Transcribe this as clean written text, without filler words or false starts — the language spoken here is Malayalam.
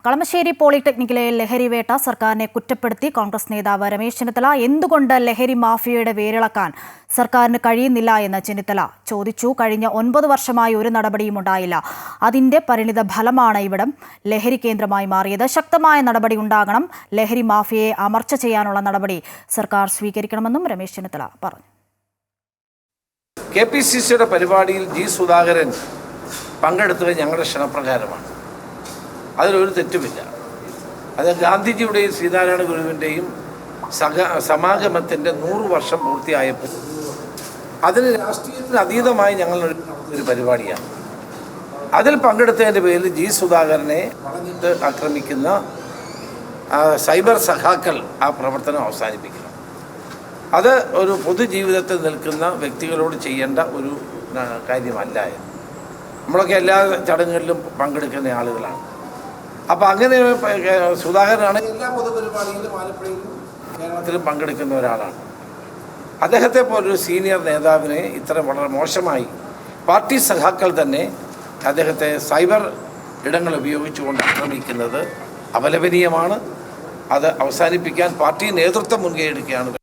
കളമശ്ശേരി പോളിടെക്നിക്കിലെ ലഹരിവേട്ട സർക്കാരിനെ കുറ്റപ്പെടുത്തി കോൺഗ്രസ് നേതാവ് രമേശ് ചെന്നിത്തല എന്തുകൊണ്ട് ലഹരി മാഫിയയുടെ വേരിളക്കാൻ സർക്കാരിന് കഴിയുന്നില്ല എന്ന് ചെന്നിത്തല ചോദിച്ചു. കഴിഞ്ഞ 9 വർഷമായി ഒരു നടപടിയും ഉണ്ടായില്ല. അതിന്റെ പരിണിത ഫലമാണ് ഇവിടം ലഹരി കേന്ദ്രമായി മാറിയത്. ശക്തമായ നടപടി ഉണ്ടാകണം. ലഹരി മാഫിയയെ അമർച്ച ചെയ്യാനുള്ള നടപടി സർക്കാർ സ്വീകരിക്കണമെന്നും രമേശ് ചെന്നിത്തല പറഞ്ഞു. കെപിസിസിയുടെ പരിപാടിയിൽ ജി സുധാകരൻ പങ്കെടുത്തത് ഞങ്ങളുടെ ക്ഷണപ്രകാരമാണ്. അതിലൊരു തെറ്റുമില്ല. അത് ഗാന്ധിജിയുടെയും ശ്രീനാരായണ ഗുരുവിൻ്റെയും സമാഗമത്തിൻ്റെ 100 വർഷം പൂർത്തിയായപ്പോൾ അതിന് രാഷ്ട്രീയത്തിന് അതീതമായി ഞങ്ങൾ ഒരു പരിപാടിയാണ്. അതിൽ പങ്കെടുത്തതിൻ്റെ പേരിൽ ജി സുധാകരനെ പറഞ്ഞിട്ട് ആക്രമിക്കുന്ന സൈബർ സഖാക്കൾ ആ പ്രവർത്തനം അവസാനിപ്പിക്കണം. അത് ഒരു പൊതുജീവിതത്തിൽ നിൽക്കുന്ന വ്യക്തികളോട് ചെയ്യേണ്ട ഒരു കാര്യമല്ല. നമ്മളൊക്കെ എല്ലാ ചടങ്ങുകളിലും പങ്കെടുക്കുന്ന ആളുകളാണ്. അപ്പോൾ അങ്ങനെ സുധാകരനാണെങ്കിൽ എല്ലാ പൊതുപരിപാടിയിലും ആലപ്പുഴയിലും കേരളത്തിലും പങ്കെടുക്കുന്ന ഒരാളാണ്. അദ്ദേഹത്തെ പോലൊരു സീനിയർ നേതാവിനെ ഇത്ര വളരെ മോശമായി പാർട്ടി സഖാക്കൾ തന്നെ അദ്ദേഹത്തെ സൈബർ ഇടങ്ങൾ ഉപയോഗിച്ചുകൊണ്ട് ആക്രമിക്കുന്നത് അപലപനീയമാണ്. അത് അവസാനിപ്പിക്കാൻ പാർട്ടി നേതൃത്വം മുൻകൈ എടുക്കുകയാണ്.